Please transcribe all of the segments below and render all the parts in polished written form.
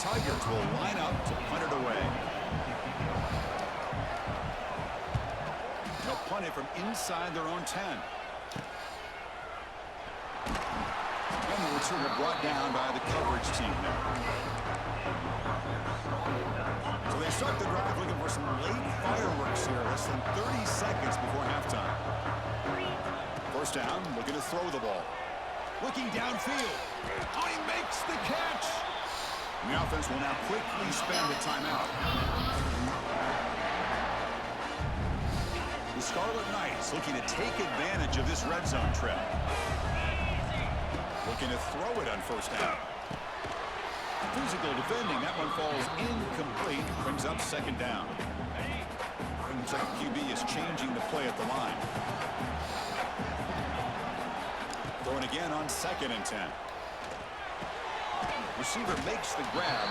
Tigers will line up to punt it away. They'll punt it from inside their own 10. And the returner brought down by the coverage team there. So they start the drive looking for some late fireworks here, less than 30 seconds before halftime. First down, looking to throw the ball. Looking downfield. Oh, he makes the catch. And the offense will now quickly spend a timeout. The Scarlet Knights looking to take advantage of this red zone trip. Looking to throw it on first down. Physical defending. That one falls incomplete. Brings up second down. Looks like QB is changing the play at the line. Throwing again on 2nd and 10. Receiver makes the grab.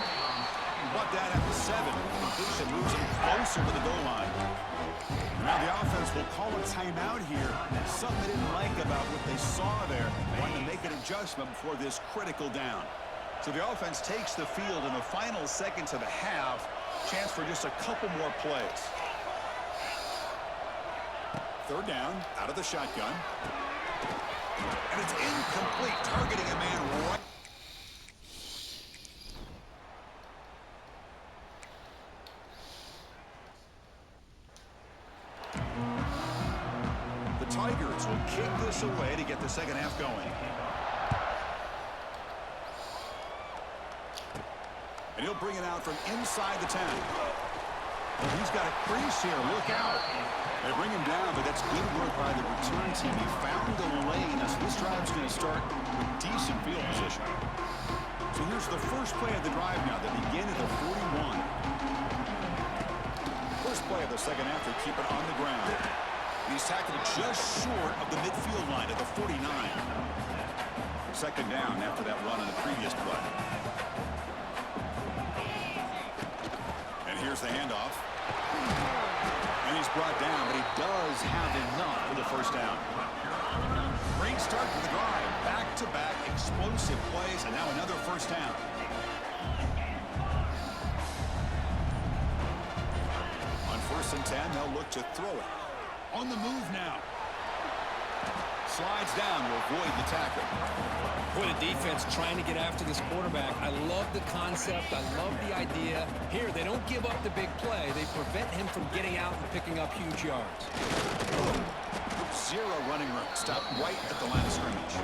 Brought down at the 7. Completion moves him closer to the goal line. Now the offense will call a timeout here. Something they didn't like about what they saw there. Wanting to make an adjustment before this critical down. So the offense takes the field in the final seconds of the half. Chance for just a couple more plays. Third down, out of the shotgun. And it's incomplete, targeting a man right. The Tigers will kick this away to get the second half going. And he'll bring it out from inside the 10. Well, he's got a crease here. Look out. They bring him down, but that's good work by the return team. He found the lane. So this drive's going to start with decent field position. So here's the first play of the drive now. They begin at the 41. First play of the second half, they keep it on the ground. He's tackled just short of the midfield line at the 49. Second down after that run on the previous play. And here's the handoff. And he's brought down, but he does have enough for the first down. Great start to the drive. Back-to-back explosive plays, and now another first down. On 1st and 10, they'll look to throw it. On the move now. Slides down to avoid the tackle. Boy, the defense trying to get after this quarterback. I love the concept. I love the idea. Here, they don't give up the big play. They prevent him from getting out and picking up huge yards. Zero running room. Stop right at the line of scrimmage.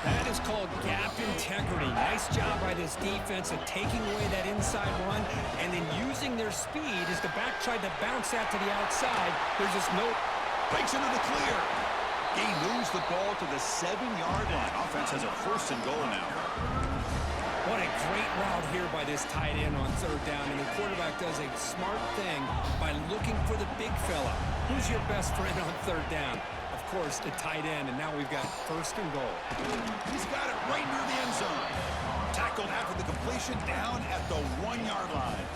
That is called gap integrity. Nice job by this defense of taking away that inside run and then using their speed as the back tried to bounce that to the outside. There's just no... Breaks into the clear. He moves the ball to the 7-yard line. Offense has a 1st and goal now. What a great route here by this tight end on 3rd down. And the quarterback does a smart thing by looking for the big fella. Who's your best friend on 3rd down? Of course, the tight end. And now we've got 1st and goal. He's got it right near the end zone. Tackled after the completion down at the 1-yard line.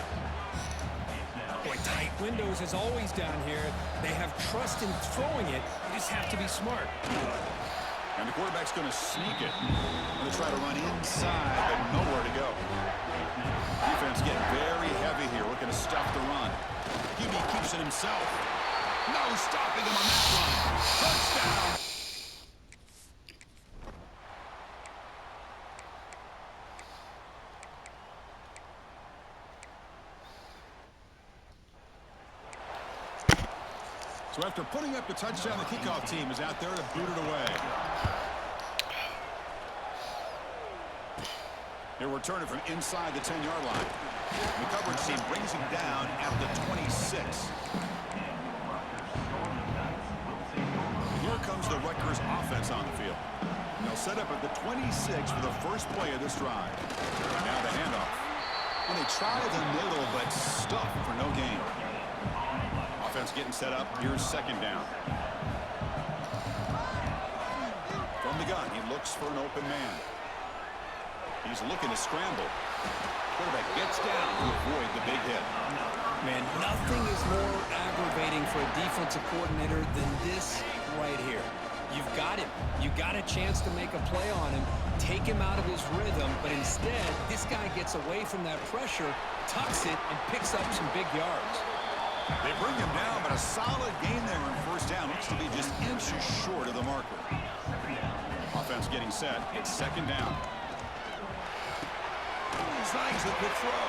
Boy, tight windows as always down here. They have trust in throwing it. You just have to be smart. And the quarterback's going to sneak it. Going to try to run inside, but nowhere to go. Defense getting very heavy here, looking to stop the run. QB keeps it himself. No stopping him on that run. Touchdown. So after putting up the touchdown, the kickoff team is out there to boot it away. They're returning from inside the 10-yard line. The coverage team brings him down at the 26. Here comes the Rutgers offense on the field. They'll set up at the 26 for the first play of this drive. Now the handoff. And they try the middle, but stuff for no gain. Offense getting set up. Here's 2nd down. From the gun, he looks for an open man. He's looking to scramble. Quarterback gets down to avoid the big hit. Man, nothing is more aggravating for a defensive coordinator than this right here. You've got him. You got a chance to make a play on him, take him out of his rhythm, but instead, this guy gets away from that pressure, tucks it, and picks up some big yards. They bring him down, but a solid gain there on first down. Looks to be just inches short of the marker. Offense getting set. It's second down. Signs a quick throw.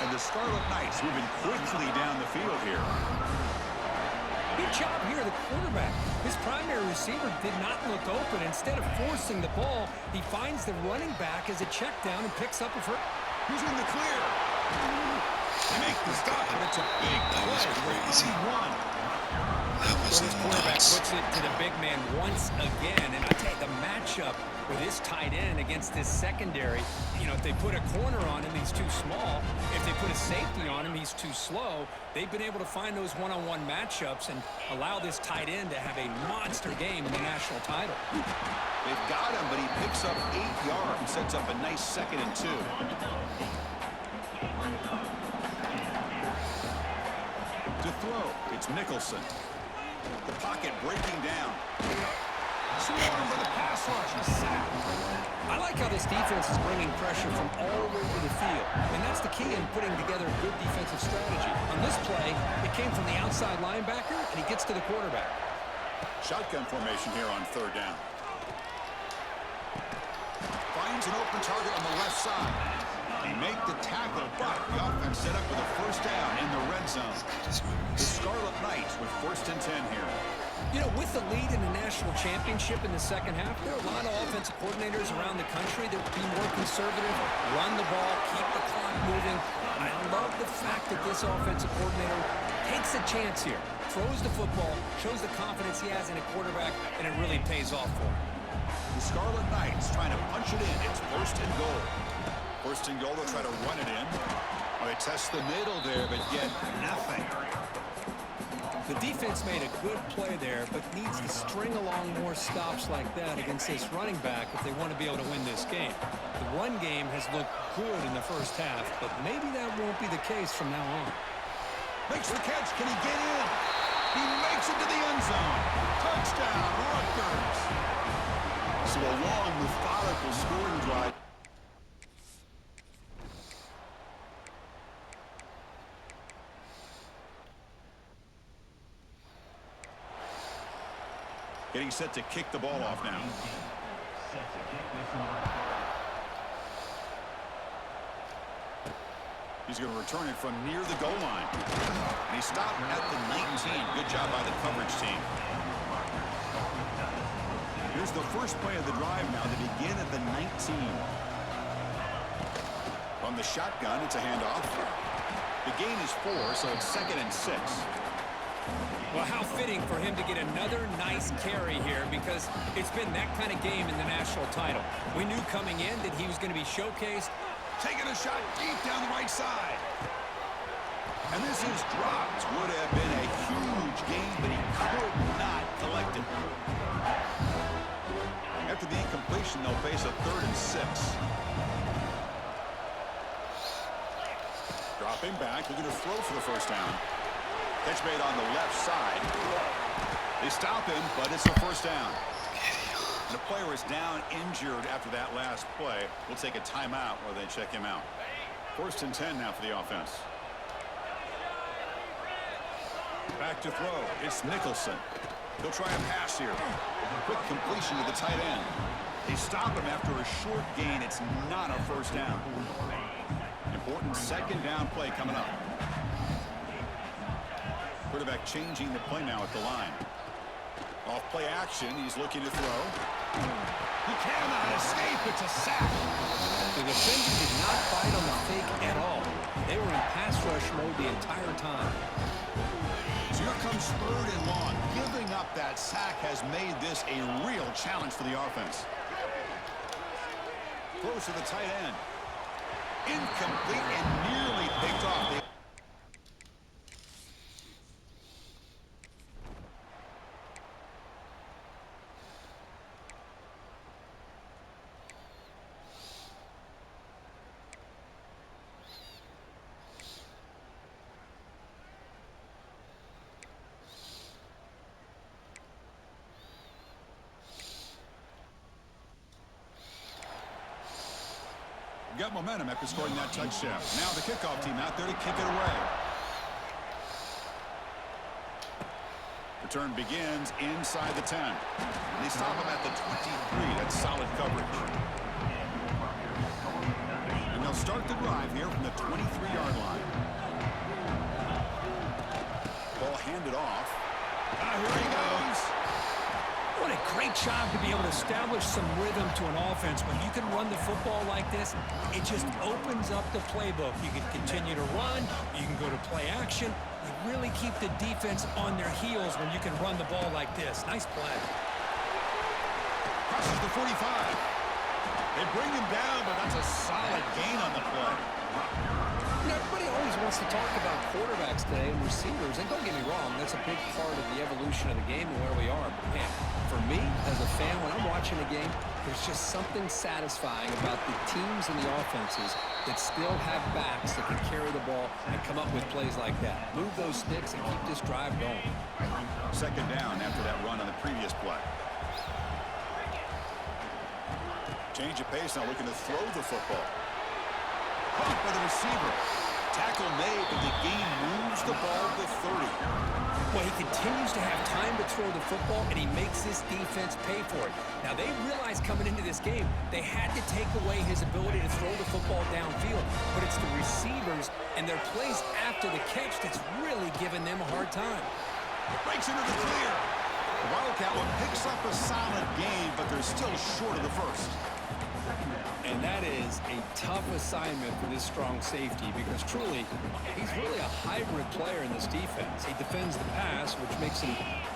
And the Scarlet Knights moving quickly down the field here. Good job here, the quarterback. His primary receiver did not look open. Instead of forcing the ball, he finds the running back as a check down and picks up a first. Who's in the clear? They make the stop, but it's a big play. Crazy. One. That was Well, this quarterback nuts. puts it to the big man once again. And I tell you, the matchup with this tight end against this secondary, you know, if they put a corner on him, he's too small. If they put a safety on him, he's too slow. They've been able to find those one-on-one matchups and allow this tight end to have a monster game in the national title. They've got him, but he picks up 8 yards and sets up a nice 2nd and 2. To throw, it's Nicholson. The pocket breaking down. Swarmed by the pass rush. A sack. I like how this defense is bringing pressure from all over the field, and that's the key in putting together a good defensive strategy. On this play, it came from the outside linebacker, and he gets to the quarterback. Shotgun formation here on third down. Finds an open target on the left side. They make the tackle, but the offense set up with a first down in the red zone. The Scarlet Knights with 1st and 10 here. You know, with the lead in the national championship in the second half, there are a lot of offensive coordinators around the country that would be more conservative, run the ball, keep the clock moving. I love the fact that this offensive coordinator takes a chance here, throws the football, shows the confidence he has in a quarterback, and it really pays off for him. The Scarlet Knights trying to punch it in. It's 1st and goal. 1st and goal, they'll try to run it in. Well, they test the middle there, but get nothing. The defense made a good play there, but needs to string along more stops like that against this running back if they want to be able to win this game. The run game has looked good in the first half, but maybe that won't be the case from now on. Makes the catch. Can he get in? He makes it to the end zone. Touchdown, Rutgers. So a long, methodical scoring drive. Getting set to kick the ball off now. He's going to return it from near the goal line. And he stopped at the 19. Good job by the coverage team. Here's the first play of the drive now. They begin at the 19. From the shotgun, it's a handoff. The gain is 4, so it's 2nd and 6. Well, how fitting for him to get another nice carry here, because it's been that kind of game in the national title. We knew coming in that he was going to be showcased. Taking a shot deep down the right side. And this is dropped. Would have been a huge gain, but he could not collect it. After the incompletion, they'll face a 3rd and 6. Dropping back, looking to throw for the first down. Catch made on the left side. They stop him, but it's a first down. And the player is down injured after that last play. We'll take a timeout while they check him out. 1st and 10 now for the offense. Back to throw. It's Nicholson. He'll try a pass here. Quick completion to the tight end. They stop him after a short gain. It's not a first down. Important 2nd down play coming up. Quarterback changing the play now at the line. Off play action. He's looking to throw. He cannot escape. It's a sack. The defender did not bite on the fake at all. They were in pass rush mode the entire time. So here comes 3rd and long. Giving up that sack has made this a real challenge for the offense. Throws to the tight end. Incomplete and nearly picked off. got momentum after scoring that touchdown. Now the kickoff team out there to kick it away. Return begins inside the 10. They stop him at the 23. That's solid coverage. And they'll start the drive here from the 23-yard line. Ball handed off. Here he goes. What a great job to be able to establish some rhythm to an offense. When you can run the football like this, it just opens up the playbook. You can continue to run. You can go to play action. You really keep the defense on their heels when you can run the ball like this. Nice play. Crosses the 45. They bring him down, but that's a solid gain on the play. You know, everybody always wants to talk about quarterbacks today and receivers, and don't get me wrong, that's a big part of the evolution of the game and where we are. But man, for me, as a fan, when I'm watching a game, there's just something satisfying about the teams and the offenses that still have backs that can carry the ball and come up with plays like that. Move those sticks and keep this drive going. Second down after that run on the previous play. Change of pace now, looking to throw the football. Caught by the receiver. Tackle made, but the game moves the ball to 30. Well, he continues to have time to throw the football, and he makes this defense pay for it. Now, they realized coming into this game, they had to take away his ability to throw the football downfield, but it's the receivers and their plays after the catch that's really giving them a hard time. Breaks into the clear. The Wildcat one picks up a solid game, but they're still short of the first. And that is a tough assignment for this strong safety because truly, he's really a hybrid player in this defense. He defends the pass, which makes him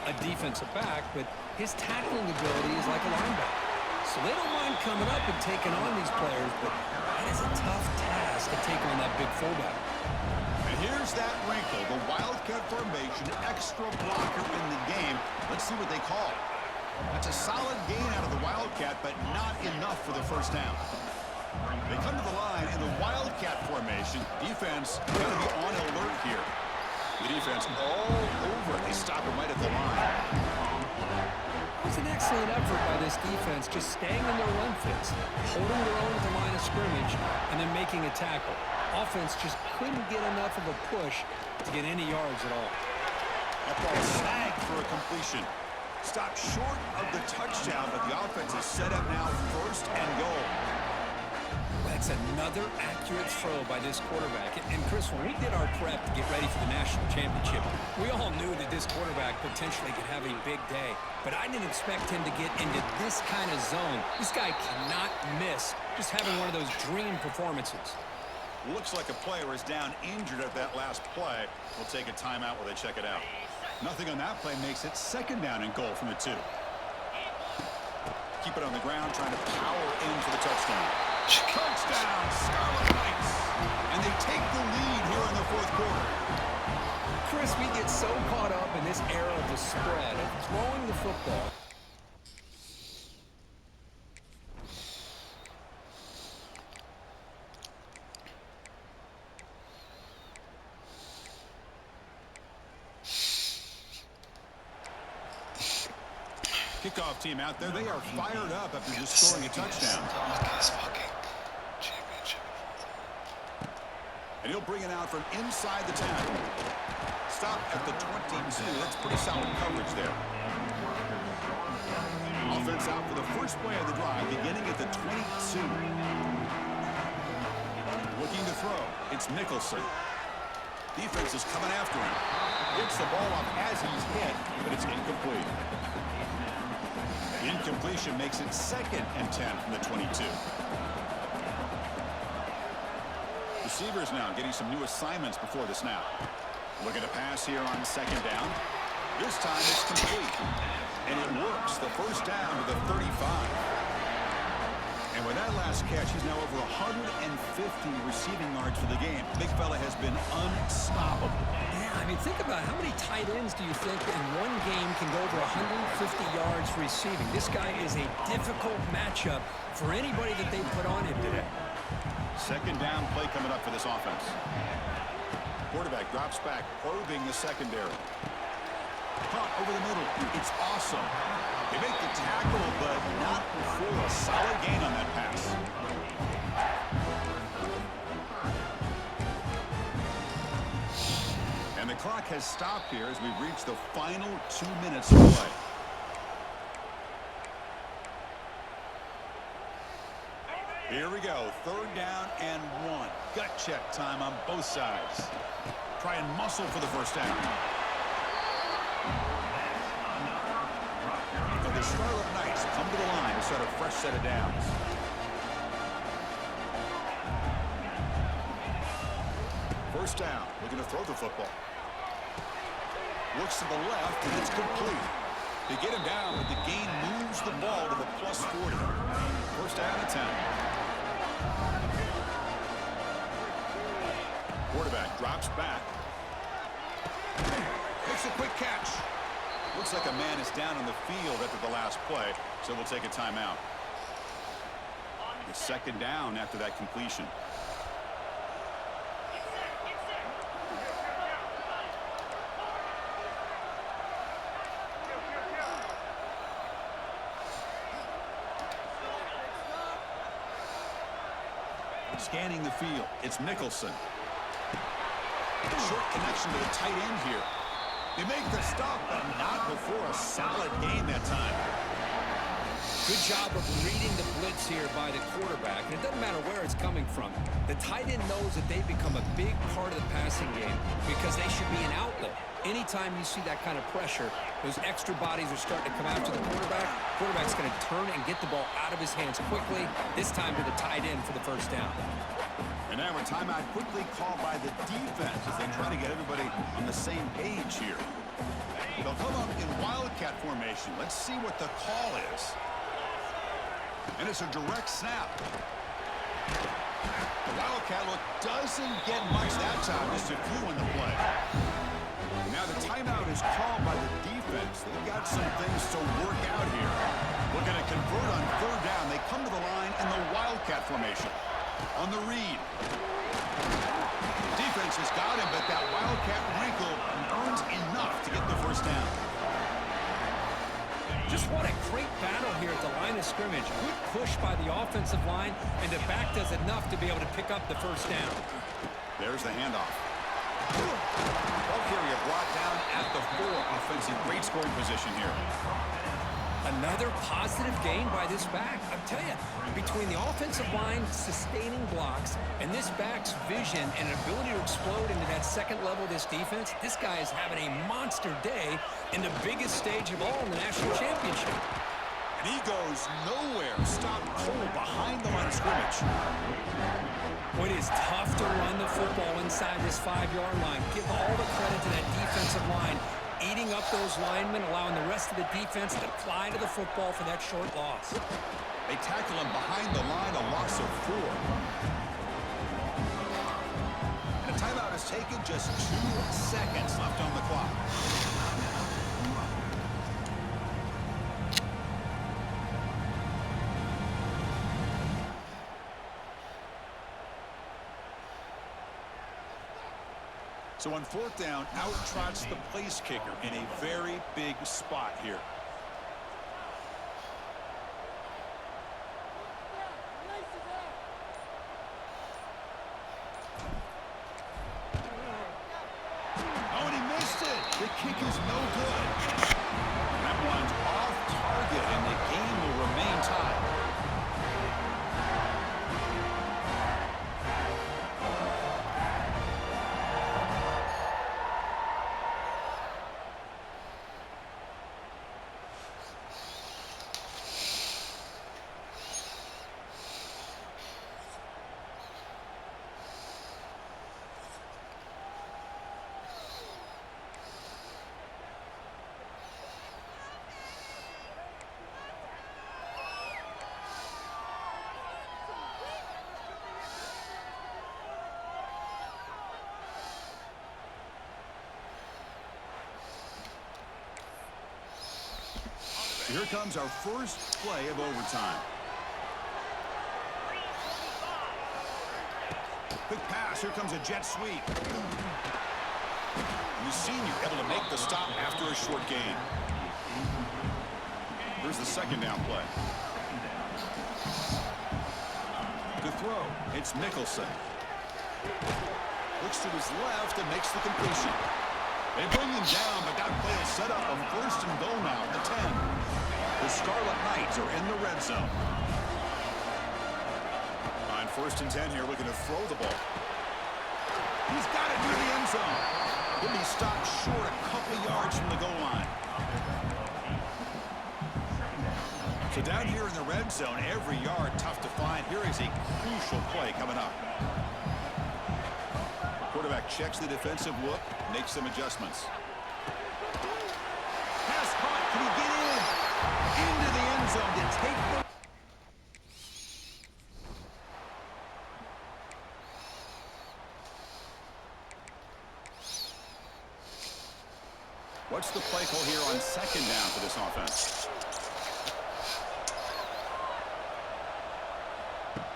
a defensive back, but his tackling ability is like a linebacker. So they don't mind coming up and taking on these players, but that is a tough task to take on that big fullback. And here's that wrinkle, the Wildcat formation, extra blocker in the game. Let's see what they call. That's a solid gain out of the Wildcat, but not enough for the first down. They come to the line in the Wildcat formation. Defense got to be on alert here. The defense all over it. They stop him right at the line. It was an excellent effort by this defense, just staying in their run fits, holding their own at the line of scrimmage, and then making a tackle. Offense just couldn't get enough of a push to get any yards at all. That ball snagged for a completion. Stopped short of the touchdown, but the offense is set up now first and goal. That's another accurate throw by this quarterback. And Chris, when we did our prep to get ready for the national championship, we all knew that this quarterback potentially could have a big day. But I didn't expect him to get into this kind of zone. This guy cannot miss, just having one of those dream performances. Looks like a player is down injured at that last play. We'll take a timeout while they check it out. Nothing on that play makes it second down and goal from the 2. Keep it on the ground, trying to power in for the touchdown. Touchdown, Scarlet Knights! And they take the lead here in the fourth quarter. Chris, we get so caught up in this era of the spread, of throwing the football. Kickoff team out there. They are fired up after just scoring a touchdown. And he'll bring it out from inside the 10. Stop at the 22. That's pretty solid coverage there. Offense out for the first play of the drive, beginning at the 22. Looking to throw. It's Nicholson. Defense is coming after him. Gets the ball off as he's hit, but it's incomplete. Incompletion makes it second and 10 from the 22. Receivers now getting some new assignments before the snap. Looking to pass here on second down. This time it's complete. And it works. The first down to the 35. And with that last catch, he's now over 150 receiving yards for the game. Big fella has been unstoppable. Yeah, I mean, think about how many tight ends do you think in one game can go over 150 yards receiving? This guy is a difficult matchup for anybody that they put on him today. Second down play coming up for this offense. Quarterback drops back, probing the secondary. Caught over the middle. It's awesome. They make the tackle, but not before a solid gain on that pass. clock has stopped here as we've reached the final 2 minutes of play. Here we go, 3rd down and 1. Gut check time on both sides. Try and muscle for the first down. So the Scarlet Knights come to the line to start a fresh set of downs. First down, looking to throw the football. Looks to the left, and it's complete. They get him down, but the gain moves the ball to the +40. First down and 10. Quarterback drops back. Makes a quick catch. Looks like a man is down on the field after the last play, so we'll take a timeout. It's 2nd down after that completion. Scanning the field, it's Nicholson. Short connection to the tight end here. They make the stop, but not before a solid gain that time. Good job of reading the blitz here by the quarterback. And it doesn't matter where it's coming from. The tight end knows that they've become a big part of the passing game because they should be an outlet. Anytime you see that kind of pressure, those extra bodies are starting to come after the quarterback. Quarterback's going to turn and get the ball out of his hands quickly, this time to the tight end for the first down. And now a timeout quickly called by the defense as they try to get everybody on the same page here. They'll come up in Wildcat formation. Let's see what the call is. And it's a direct snap. The Wildcat look doesn't get much that time, just a few in the play. Now the timeout is called by the defense. They've got some things to work out here. Looking to convert on 3rd down. They come to the line in the Wildcat formation. On the read. Defense has got him, but that Wildcat wrinkle earns enough to get the first down. Just what a great battle here at the line of scrimmage. Good push by the offensive line, and the back does enough to be able to pick up the first down. There's the handoff. Ball carrier brought down at the 4. Offensive great scoring position here. Another positive gain by this back. I'm telling you, between the offensive line sustaining blocks and this back's vision and ability to explode into that second level of this defense, this guy is having a monster day in the biggest stage of all in the national championship. And he goes nowhere. Stop cold behind the line of scrimmage. Well, it is tough to run the football inside this 5-yard line. Give all the credit to that defensive line, eating up those linemen, allowing the rest of the defense to fly to the football for that short loss. They tackle him behind the line, a loss of 4. And a timeout is taken, just 2 seconds left on the clock. So on 4th down, out trots the place kicker in a very big spot here. Oh, and he missed it. The kick is no good. That one's off target, and the game will remain tied. Here comes our first play of overtime. Quick pass. Here comes a jet sweep. And the senior able to make the stop after a short gain. Here's the 2nd down play. To throw, it's Nicholson. Looks to his left and makes the completion. They bring him down, but that play will set up a first and goal now at the 10. The Scarlet Knights are in the red zone. On first and 10 here, looking to throw the ball. He's got it near the end zone. He'll be stopped short a couple yards from the goal line. So down here in the red zone, every yard tough to find. Here is a crucial play coming up. Quarterback checks the defensive look, makes some adjustments. Pass caught. Can he get in? Into the end zone to take the... What's the play call here on second down for this offense?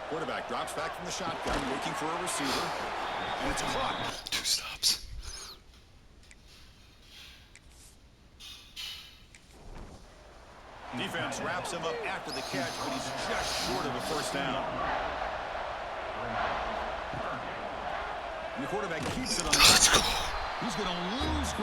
Quarterback drops back from the shotgun, looking for a receiver, and it's caught. 2 stops. Defense wraps him up after the catch, but he's just short of a first down. And the quarterback keeps it on the... Let's go. He's going to lose...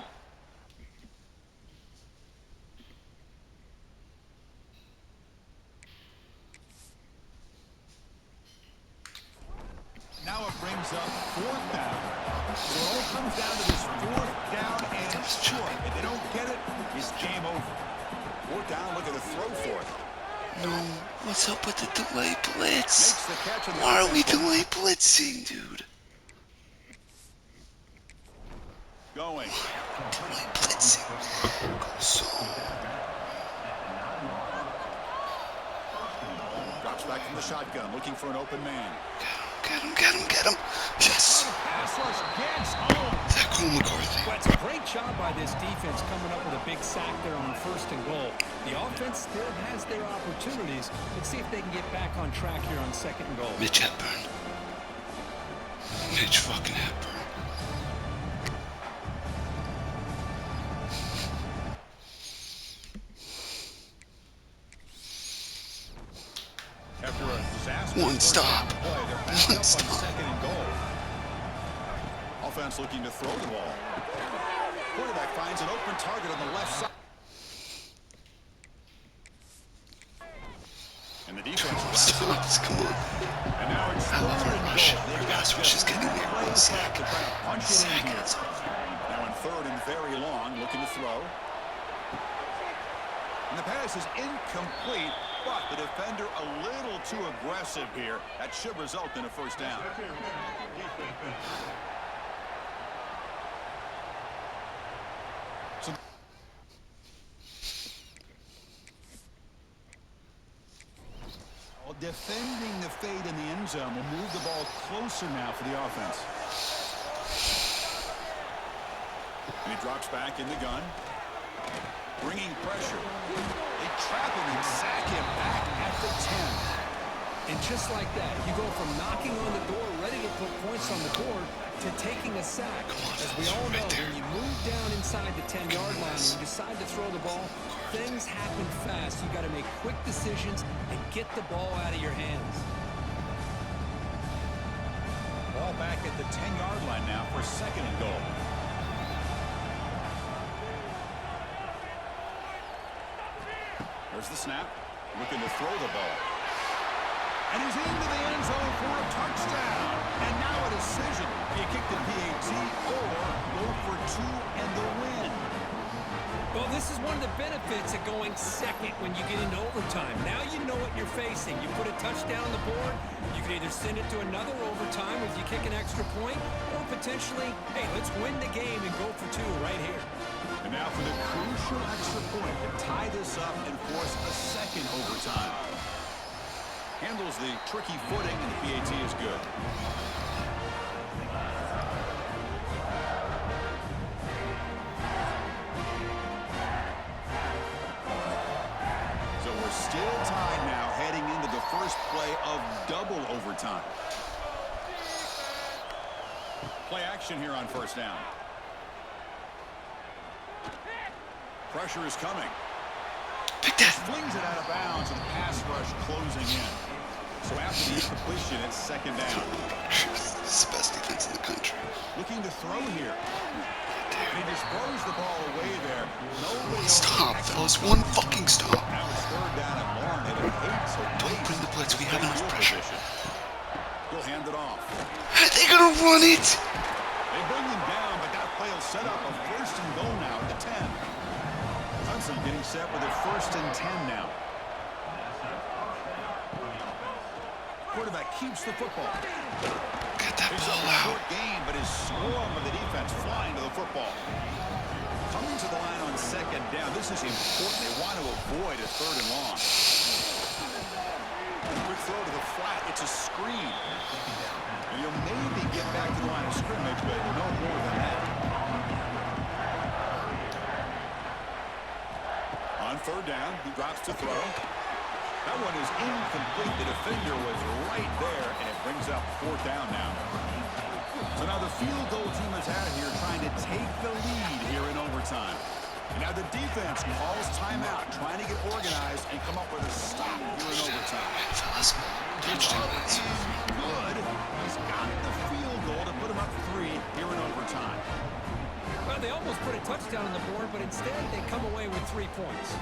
Now it brings up fourth down. So it all comes down to this fourth down and short. If they don't get it, it's game over. Fourth down, look at the throw for it. No, what's up with the delay blitz? Makes the catch on the Why are we offensive. delay blitzing, dude? Going. Delay blitzing. So, Drops back from the shotgun, looking for an open man. get him. Yes. Pass rush gets home. That cool McCarthy. Well, it's a great job by this defense coming up with a big sack there on first and goal. The offense still has their opportunities. Let's see if they can get back on track here on second and goal. Mitch Hepburn. Mitch fucking Hepburn. After a disaster. One stop. Play, they're back One up stop. on second and goal. Offense looking to throw the ball. Quarterback finds an open target on the left side. And the defense wraps it up. Stops, come on. And now it's I love third our and rush. goal. They've Our got pass rush just is getting one there. play One sack. to try to punch it in Sack, here. it's over. Now on third and very long, looking to throw. And the pass is incomplete, but the defender a little too aggressive here. That should result in a first down. So defending the fade in the end zone will move the ball closer now for the offense. And he drops back in the gun. Bringing pressure. They trap him and sack him back at the 10. And just like that, you go from knocking on the door, ready to put points on the board, to taking a sack. As we all know, when you move down inside the 10-yard line and you decide to throw the ball, things happen fast. You got to make quick decisions and get the ball out of your hands. Ball back at the 10-yard line now for second and goal. There's the snap. Looking to throw the ball. And he's into the end zone for a touchdown. And now a decision. Do you kick the PAT or go for two and the win? Well, this is one of the benefits of going second when you get into overtime. Now you know what you're facing. You put a touchdown on the board, you can either send it to another overtime if you kick an extra point, or potentially, hey, let's win the game and go for two right here. And now for the crucial extra point to tie this up and force a second overtime. Handles the tricky footing, and the PAT is good. So we're still tied now, heading into the first play of double overtime. Play action here on first down. Pressure is coming. Pick that. Flings it out of bounds, and pass rush closing in. So after the incompletion, it's second down. This is the best defense in the country. Looking to throw here. there. He just throws the ball away there. Nobody Stop, fellas. One fucking stop. Now it's third down and more, and it hates it. Don't bring the blitz. We have enough pressure. He'll hand it off. Are they gonna run it? They bring him down, but that play will set up a first and goal now at the 10. Clemson getting set with a first and 10 now. Quarterback keeps the football. Get that Picks up ball a out. short gain, but his swarm of the defense flying to the football. Coming to the line on second down. This is important. They want to avoid a third and long. Quick throw to the flat. It's a screen. And you'll maybe get back to the line of scrimmage, but no more than that. On third down, he drops to throw. That one is incomplete. The defender was right there, and it brings up fourth down now. So now the field goal team has had it here, trying to take the lead here in overtime. And now the defense calls timeout, trying to get organized and come up with a stop here in overtime. Fellas, touchdown. Is good. He's got the field goal to put him up 3 here in overtime. Well, they almost put a touchdown on the board, but instead they come away with 3 points.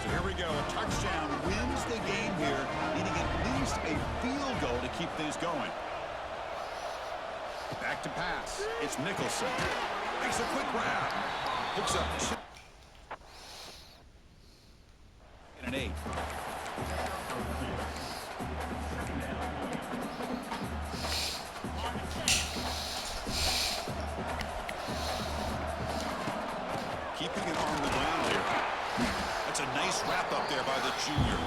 So here we go. A touchdown wins the game here, needing at least a field goal to keep things going. Back to pass. It's Nicholson. Makes a quick grab. Picks up 2. And an 8. Keeping it on the ground here. That's a nice wrap up there by the junior.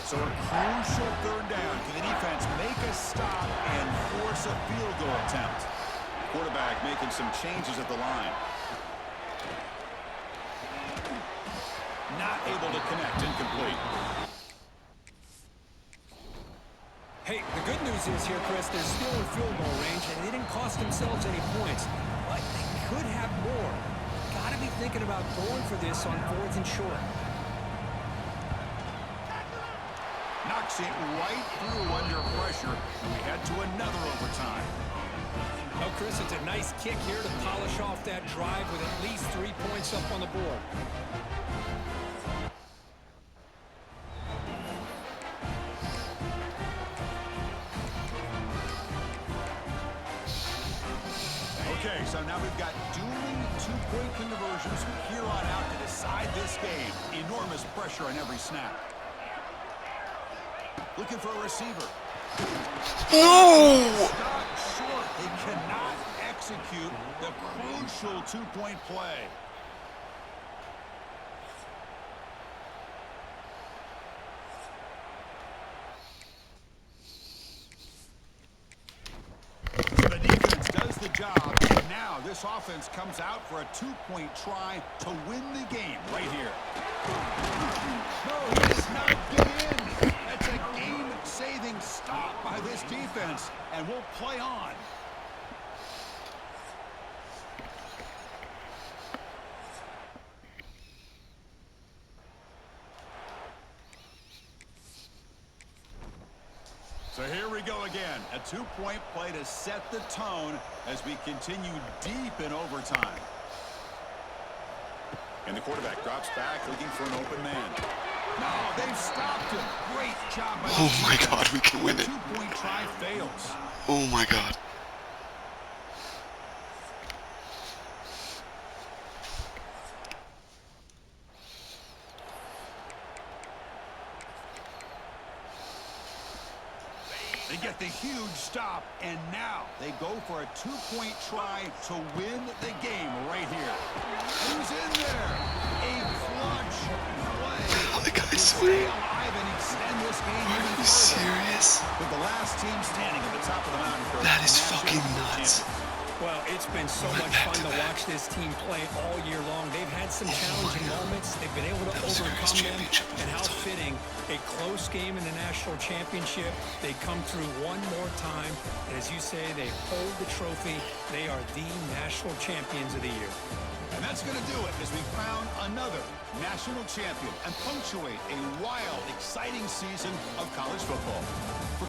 So a crucial third down. Can the defense make a stop and force a field goal attempt? Quarterback making some changes at the line. Not able to connect. Incomplete. Hey, the good news is here, Chris, they're still in field goal range, and they didn't cost themselves any points. But they could have more. Got to be thinking about going for this on 4th and short. Knocks it right through under pressure. And we head to another overtime. Oh, Chris, it's a nice kick here to polish off that drive with at least 3 points up on the board. Okay, so now we've got dueling two-point conversions from here on out to decide this game. Enormous pressure on every snap. Looking for a receiver. No! Stop short. He cannot execute the crucial two-point play. The defense does the job, and now this offense comes out for a two-point try to win the game right here. No, he does not get in. That's a game-saving stop by this defense, and we'll play on. So here we go again. A two-point play to set the tone as we continue deep in overtime. And the quarterback drops back looking for an open man. No, they've stopped him. Great job by the Oh my defense. God, we can win The it. two-point try fails. Oh my God. They get the huge stop, and now they go for a two-point try to win the game right here. Who's in there? A clutch play. Oh, the guy's to stay sweet. alive and extend this game Are even you further. serious? With the last team standing at the top of the mountain. for That is national fucking nuts. championship. Well, it's been so Went much back fun to to that. watch this team play all year long. They've had some challenging God. moments. They've been able to That was the greatest overcome them. championship of And all how time. fitting, a close game in the national championship. They come through one more time. And as you say, they hold the trophy. They are the national champions of the year. And that's going to do it as we crown another national champion and punctuate a wild, exciting season of college football.